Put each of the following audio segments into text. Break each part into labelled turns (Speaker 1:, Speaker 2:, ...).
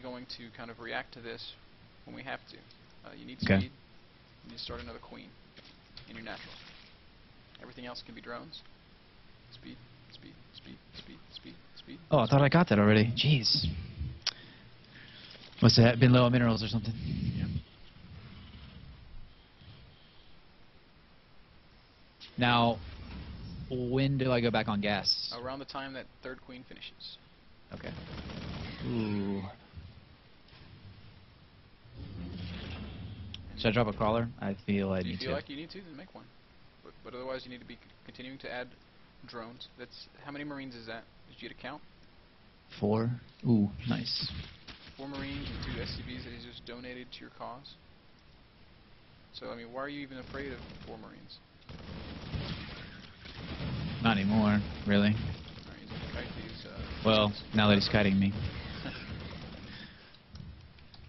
Speaker 1: going to kind of react to this when we have to. You need
Speaker 2: Okay.
Speaker 1: speed. You need to start another queen in your natural. Everything else can be drones. Speed, speed, speed, speed, speed, speed.
Speaker 2: Oh, I thought I got that already. Jeez. Must have been low on minerals or something.
Speaker 1: Yeah.
Speaker 2: Now, when do I go back on gas?
Speaker 1: Around the time that third queen finishes.
Speaker 2: Okay. Ooh. Should I drop a crawler? I feel I
Speaker 1: Do you
Speaker 2: need
Speaker 1: feel
Speaker 2: to.
Speaker 1: like you need to? Then make one. But otherwise, you need to be continuing to add drones. That's how many Marines is that? Did you get a count?
Speaker 2: 4. Ooh, nice.
Speaker 1: 4 Marines and 2 SCVs that he's just donated to your cause. So I mean, why are you even afraid of 4 Marines?
Speaker 2: Not anymore, really.
Speaker 1: Alright, he's gonna kite these.
Speaker 2: Well,
Speaker 1: Marines.
Speaker 2: now that he's kiting me.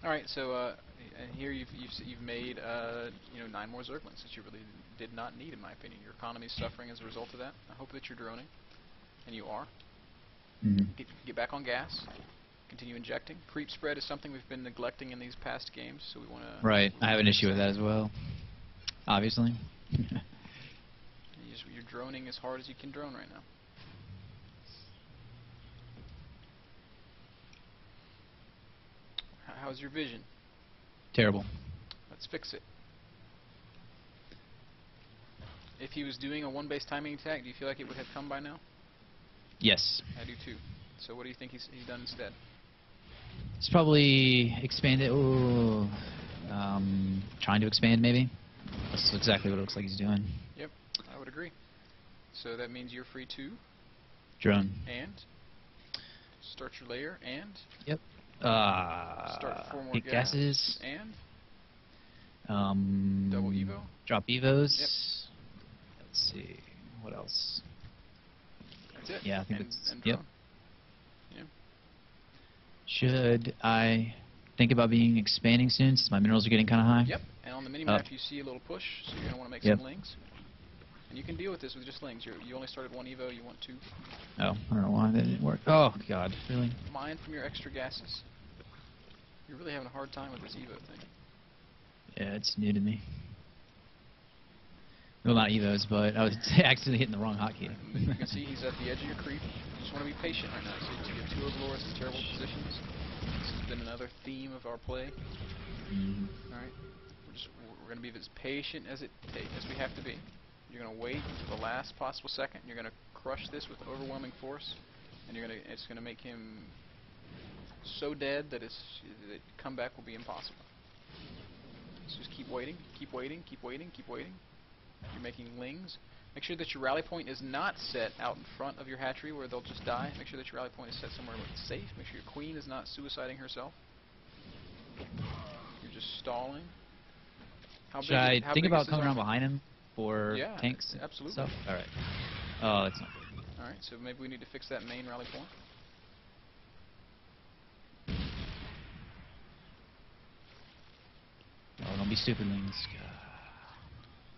Speaker 1: All right, so and here you've made 9 more Zerglings that you really did not need, in my opinion. Your economy is suffering as a result of that. I hope that you're droning, and you are.
Speaker 2: Mm-hmm.
Speaker 1: Get back on gas. Continue injecting. Creep spread is something we've been neglecting in these past games, so we want to.
Speaker 2: Right, I have an issue with that as well. Obviously.
Speaker 1: You're droning as hard as you can drone right now. How's your vision?
Speaker 2: Terrible.
Speaker 1: Let's fix it. If he was doing a 1-base timing attack, do you feel like it would have come by now?
Speaker 2: Yes.
Speaker 1: I do too. So what do you think he's done instead?
Speaker 2: It's probably expanded. Ooh. Trying to expand, maybe? That's exactly what it looks like he's doing.
Speaker 1: Yep, I would agree. So that means you're free to
Speaker 2: Drone.
Speaker 1: and start your layer and
Speaker 2: Yep.
Speaker 1: start 4 more
Speaker 2: Heat gases.
Speaker 1: and
Speaker 2: Um,
Speaker 1: double Evo.
Speaker 2: Drop Evos.
Speaker 1: Yep.
Speaker 2: Let's see. What else?
Speaker 1: That's it.
Speaker 2: Yeah, I think
Speaker 1: and,
Speaker 2: it's...
Speaker 1: and
Speaker 2: Yep.
Speaker 1: drone. Yeah.
Speaker 2: Should I think about being expanding soon since my minerals are getting kind of high?
Speaker 1: Yep. And on the mini-map you see a little push, so you're going to want to make
Speaker 2: Yep.
Speaker 1: some lings. And you can deal with this with just lings. You only started 1 Evo, you want 2.
Speaker 2: Oh, I don't know why that didn't work. Oh, God, really?
Speaker 1: Mine from your extra gases. You're really having a hard time with this Evo thing.
Speaker 2: Yeah, it's new to me. Well, not Evos, but I was accidentally hitting the wrong hotkey.
Speaker 1: You can see he's at the edge of your creep. You just want to be patient right now. So you have 2 overlords in terrible positions. This has been another theme of our play.
Speaker 2: Mm.
Speaker 1: Alright? We're going to be as patient as we have to be. You're going to wait until the last possible second. You're going to crush this with overwhelming force, and it's going to make him so dead that comeback will be impossible. So just keep waiting, keep waiting, keep waiting, keep waiting. You're making lings. Make sure that your rally point is not set out in front of your hatchery where they'll just die. Make sure that your rally point is set somewhere where it's safe. Make sure your queen is not suiciding herself. You're just stalling.
Speaker 2: Should I think about coming around behind him for
Speaker 1: yeah,
Speaker 2: tanks?
Speaker 1: Absolutely.
Speaker 2: Stuff? All right. Oh, that's not good.
Speaker 1: All right, so maybe we need to fix that main rally point.
Speaker 2: Oh, don't be stupid, Lings.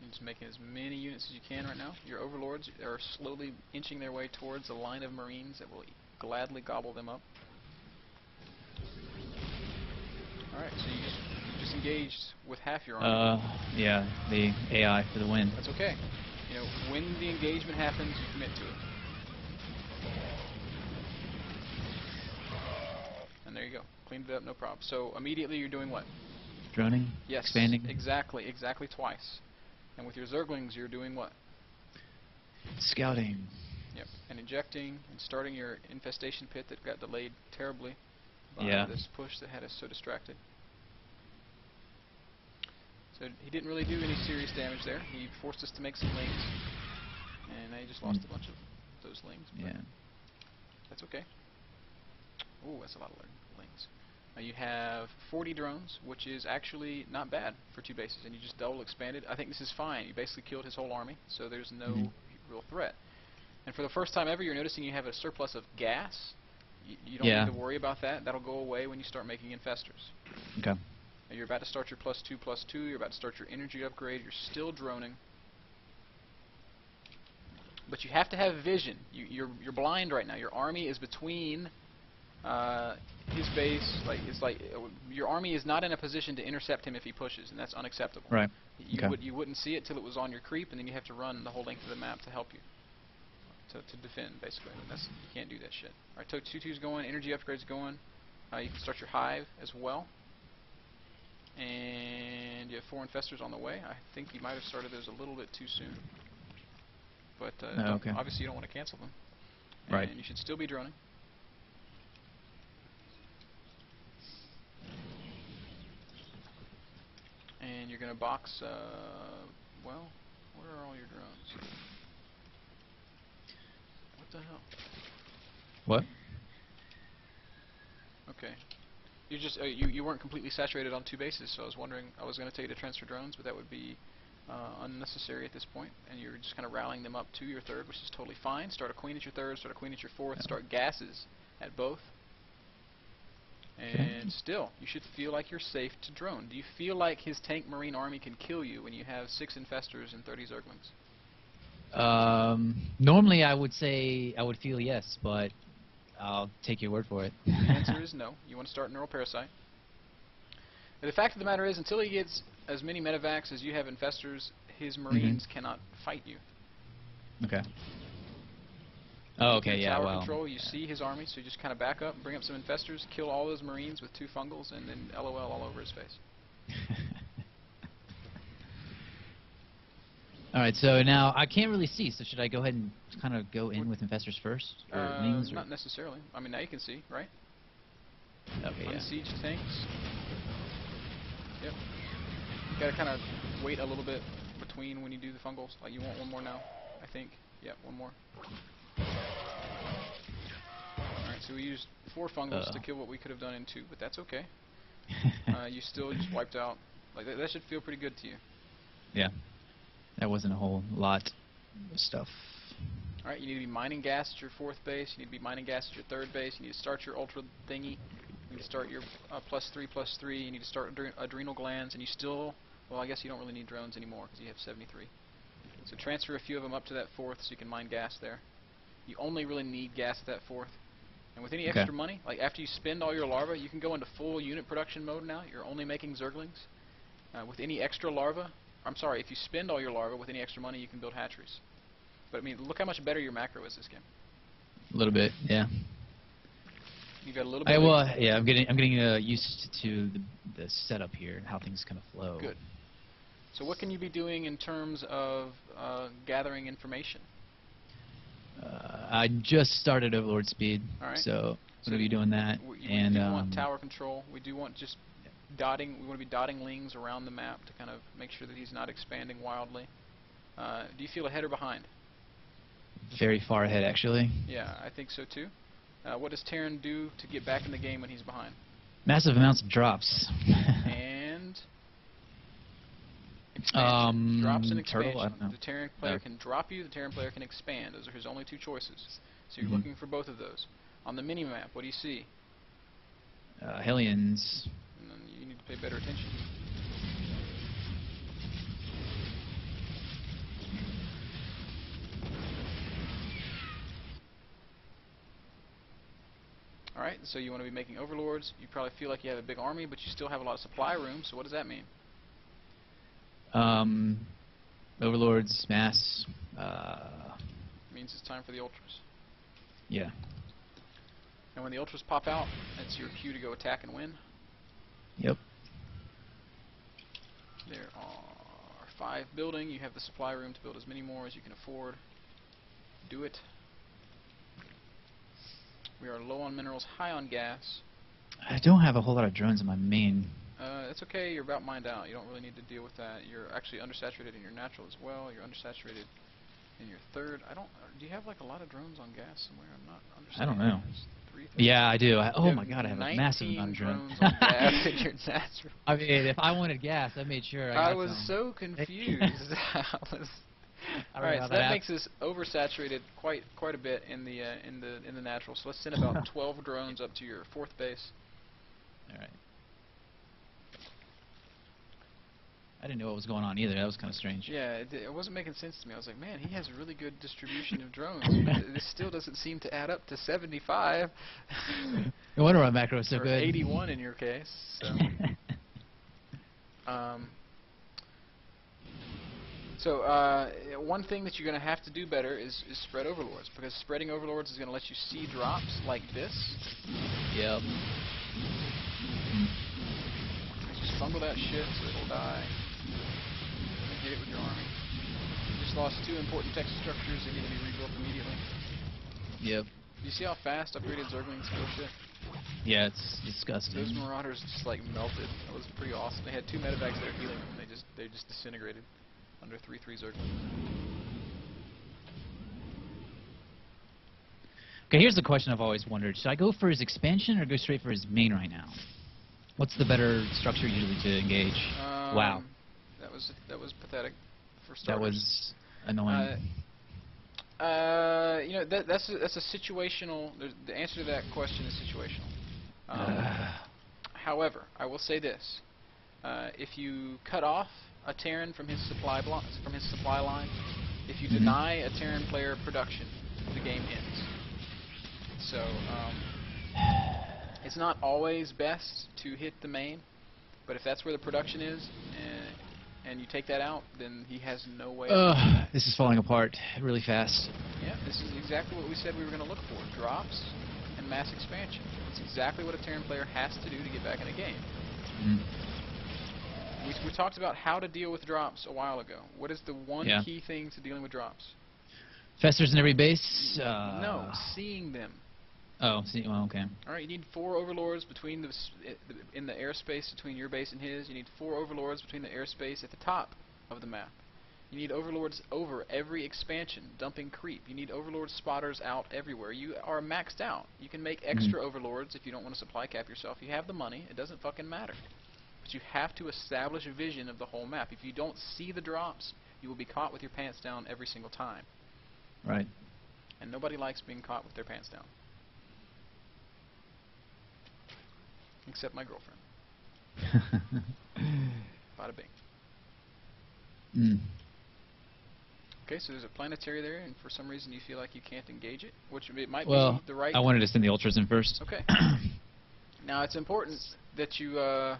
Speaker 1: You're just making as many units as you can right now. Your overlords are slowly inching their way towards a line of Marines that will gladly gobble them up. Alright, so you just engaged with half your army.
Speaker 2: Yeah, the AI for the win.
Speaker 1: That's okay. You know, when the engagement happens, you commit to it. And there you go. Cleaned it up, no problem. So immediately you're doing what?
Speaker 2: Droning?
Speaker 1: Yes.
Speaker 2: Expanding?
Speaker 1: Exactly twice. And with your Zerglings, you're doing what?
Speaker 2: Scouting.
Speaker 1: Yep. And injecting and starting your infestation pit that got delayed terribly by this push that had us so distracted. So he didn't really do any serious damage there. He forced us to make some lings, and I just lost a bunch of those lings.
Speaker 2: Yeah.
Speaker 1: That's okay. Ooh, that's a lot of lings. Now you have 40 drones, which is actually not bad for 2 bases, and you just double expanded. I think this is fine. You basically killed his whole army, so there's no real threat. And for the first time ever, you're noticing you have a surplus of gas. You don't need to worry about that. That'll go away when you start making infestors.
Speaker 2: Okay.
Speaker 1: Now you're about to start your +2/+2. You're about to start your energy upgrade. You're still droning. But you have to have vision. You're blind right now. Your army is between His base, your army is not in a position to intercept him if he pushes, and that's unacceptable.
Speaker 2: Right.
Speaker 1: You wouldn't see it till it was on your creep, and then you have to run the whole length of the map to help you. To defend, basically. You can't do that shit. Alright, 2-2's going, energy upgrades going. You can start your hive as well. And you have 4 infestors on the way. I think you might have started those a little bit too soon. But obviously you don't want to cancel them.
Speaker 2: Right.
Speaker 1: And you should still be droning. And you're going to box, well, where are all your drones? What the hell?
Speaker 2: What?
Speaker 1: Okay. You just you weren't completely saturated on 2 bases, so I was wondering. I was going to tell you to transfer drones, but that would be unnecessary at this point. And you're just kind of rallying them up to your 3rd, which is totally fine. Start a queen at your 3rd, start a queen at your 4th, start gases at both. And still, you should feel like you're safe to drone. Do you feel like his tank marine army can kill you when you have 6 infestors and 30 zerglings?
Speaker 2: Normally I would say I would feel yes, but I'll take your word for it.
Speaker 1: The answer is no. You want to start Neural Parasite. And the fact of the matter is, until he gets as many medevacs as you have infestors, his marines cannot fight you.
Speaker 2: Okay. Oh, okay, yeah,
Speaker 1: tower
Speaker 2: well.
Speaker 1: control, you see his army, so you just kind of back up, bring up some infestors, kill all those marines with 2 fungals, and then LOL all over his face.
Speaker 2: Alright, so now I can't really see, so should I go ahead and kind of go in with infestors first? Or wings,
Speaker 1: not necessarily. I mean, now you can see, right?
Speaker 2: Okay, yeah.
Speaker 1: Siege tanks. Yep. You gotta kind of wait a little bit between when you do the fungals. Like, you want 1 more now, I think. Yeah, 1 more. Alright, so we used 4 fungals to kill what we could have done in 2, but that's okay. You still just wiped out. Like, that should feel pretty good to you.
Speaker 2: Yeah. That wasn't a whole lot of stuff.
Speaker 1: Alright, you need to be mining gas at your 4th base. You need to be mining gas at your 3rd base. You need to start your ultra thingy. You need to start your +3/+3. You need to start adrenal glands. And you still, well, I guess you don't really need drones anymore because you have 73. So transfer a few of them up to that 4th so you can mine gas there. You only really need gas at that 4th. And with any extra money, like after you spend all your larvae, you can go into full unit production mode now. You're only making zerglings. With any extra larvae, I'm sorry, if you spend all your larvae with any extra money, you can build hatcheries. But I mean, look how much better your macro is this game.
Speaker 2: A little bit, yeah.
Speaker 1: You got a little bit.
Speaker 2: Yeah, I'm getting used to the setup here, how things kind of flow.
Speaker 1: Good. So what can you be doing in terms of gathering information?
Speaker 2: I just started Overlord Speed,
Speaker 1: Alright.
Speaker 2: So I'm going to be doing that.
Speaker 1: We do want tower control. We do want just dotting. We want to be dotting lings around the map to kind of make sure that he's not expanding wildly. Do you feel ahead or behind?
Speaker 2: Very far ahead, actually.
Speaker 1: Yeah, I think so too. What does Terran do to get back in the game when he's behind?
Speaker 2: Massive amounts of drops.
Speaker 1: And expansion. Drops and expansion.
Speaker 2: Turtle, I don't know.
Speaker 1: The Terran player can drop you, the Terran player can expand. Those are his only 2 choices. So you're looking for both of those. On the mini-map, what do you see?
Speaker 2: Hellions.
Speaker 1: And then you need to pay better attention. Alright, so you want to be making overlords. You probably feel like you have a big army, but you still have a lot of supply room, so what does that mean?
Speaker 2: Overlords, mass.
Speaker 1: Means it's time for the ultras.
Speaker 2: Yeah.
Speaker 1: And when the ultras pop out, it's your cue to go attack and win.
Speaker 2: Yep.
Speaker 1: There are 5 building. You have the supply room to build as many more as you can afford. Do it. We are low on minerals, high on gas.
Speaker 2: I don't have a whole lot of drones in my main.
Speaker 1: It's okay, you're about mined out. You don't really need to deal with that. You're actually undersaturated in your natural as well. You're undersaturated in your 3rd. Do you have like a lot of drones on gas somewhere? I'm not understanding.
Speaker 2: I don't know. Yeah, I do. Oh my god, I have a
Speaker 1: 19
Speaker 2: massive amount of drones.
Speaker 1: on gas in your natural.
Speaker 2: I mean, if I wanted gas, I made sure I got
Speaker 1: was
Speaker 2: some.
Speaker 1: so confused. Alright, so that makes us oversaturated quite a bit in the natural. So let's send about 12 drones up to your 4th base.
Speaker 2: Alright. I didn't know what was going on either. That was kind of strange.
Speaker 1: Yeah, it wasn't making sense to me. I was like, man, he has a really good distribution of drones. This still doesn't seem to add up to 75.
Speaker 2: No wonder my macro is so
Speaker 1: or
Speaker 2: good.
Speaker 1: 81 in your case. So. One thing that you're going to have to do better is spread overlords, because spreading overlords is going to let you see drops like this.
Speaker 2: Yep.
Speaker 1: Just fungal that shit so it'll die. And get it with your army. You just lost 2 important text structures that need to be rebuilt immediately.
Speaker 2: Yep.
Speaker 1: You see how fast upgraded Zerglings kill shit?
Speaker 2: Yeah, it's disgusting.
Speaker 1: Those Marauders just like melted. That was pretty awesome. They had 2 medevacs that are healing them. They just disintegrated under 3/3 Zerglings.
Speaker 2: Okay, here's the question I've always wondered. Should I go for his expansion or go straight for his main right now? What's the better structure usually to engage? Wow.
Speaker 1: That was pathetic for starters.
Speaker 2: That was annoying.
Speaker 1: You know, that's a situational. The answer to that question is situational. However, I will say this: if you cut off a Terran from his supply line, if you deny a Terran player production, the game ends. So it's not always best to hit the main, but if that's where the production is, and you take that out, then he has no way.
Speaker 2: This is falling apart really fast.
Speaker 1: Yeah, this is exactly what we said we were going to look for: drops and mass expansion. It's exactly what a Terran player has to do to get back in a game. We talked about how to deal with drops a while ago. What is the one key thing to dealing with drops?
Speaker 2: Festers in every base?
Speaker 1: No, seeing them.
Speaker 2: Oh, well, okay.
Speaker 1: Alright, you need 4 overlords between in the airspace between your base and his. You need 4 overlords between the airspace at the top of the map. You need overlords over every expansion, dumping creep. You need overlord spotters out everywhere. You are maxed out. You can make extra overlords if you don't want to supply cap yourself. You have the money. It doesn't fucking matter. But you have to establish a vision of the whole map. If you don't see the drops, you will be caught with your pants down every single time.
Speaker 2: Right.
Speaker 1: And nobody likes being caught with their pants down. Except my girlfriend. Bada bing. Okay, so there's a planetary there, and for some reason you feel like you can't engage it, which it might be the right...
Speaker 2: I wanted to send the ultras in first.
Speaker 1: Okay. Now it's important that you... well,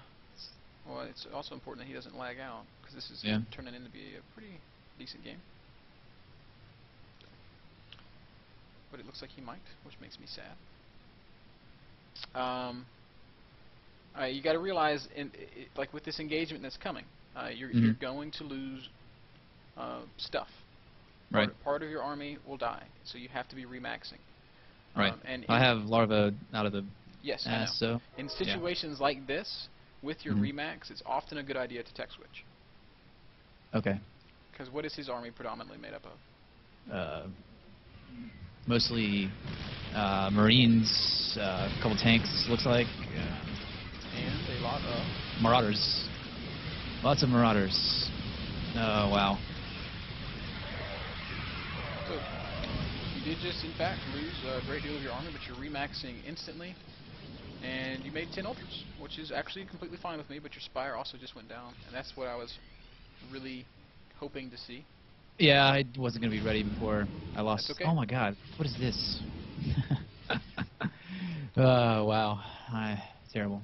Speaker 1: it's also important that he doesn't lag out, because this is turning in to be a pretty decent game. But it looks like he might, which makes me sad. You got to realize, like with this engagement that's coming, you're going to lose stuff.
Speaker 2: Right.
Speaker 1: Part of your army will die, so you have to be remaxing.
Speaker 2: Right. And I have larva out of the
Speaker 1: ass,
Speaker 2: so
Speaker 1: in situations like this, with your remax, it's often a good idea to tech switch.
Speaker 2: Okay.
Speaker 1: Because what is his army predominantly made up of?
Speaker 2: Mostly Marines, a couple tanks, looks like.
Speaker 1: And a lot of...
Speaker 2: Marauders. Lots of Marauders. Oh, wow.
Speaker 1: So, you did just, in fact, lose a great deal of your army, but you're remaxing instantly. And you made 10 ultras, which is actually completely fine with me, but your Spire also just went down. And that's what I was really hoping to see.
Speaker 2: Yeah, I wasn't going to be ready before I lost.
Speaker 1: That's okay.
Speaker 2: Oh my god, what is this? Oh, wow. Terrible.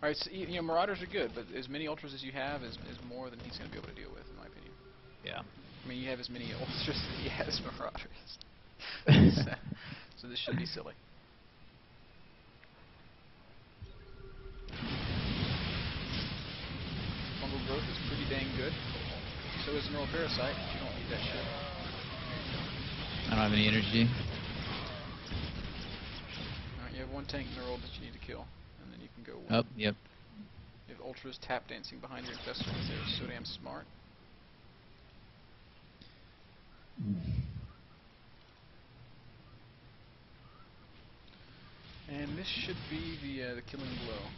Speaker 1: Alright, so, you know, Marauders are good, but as many ultras as you have is more than he's going to be able to deal with, in my opinion.
Speaker 2: Yeah.
Speaker 1: I mean, you have as many ultras as he has Marauders. So this should be silly. Fungal growth is pretty dang good. So is Neural Parasite, but you don't need that shit.
Speaker 2: I don't have any energy.
Speaker 1: Alright, you have 1 tank Neural that you need to kill, and then you can go...
Speaker 2: Oh, yep.
Speaker 1: You have Ultras tap dancing behind your infestors. They're so damn smart. And this should be the killing blow.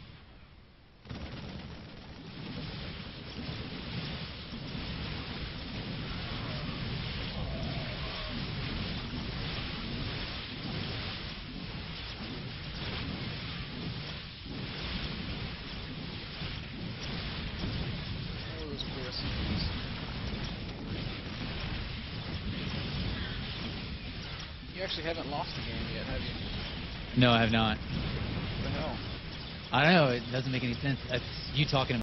Speaker 1: You actually haven't lost a game yet, have you?
Speaker 2: No, I have not.
Speaker 1: What the hell?
Speaker 2: I don't know. It doesn't make any sense. That's you talking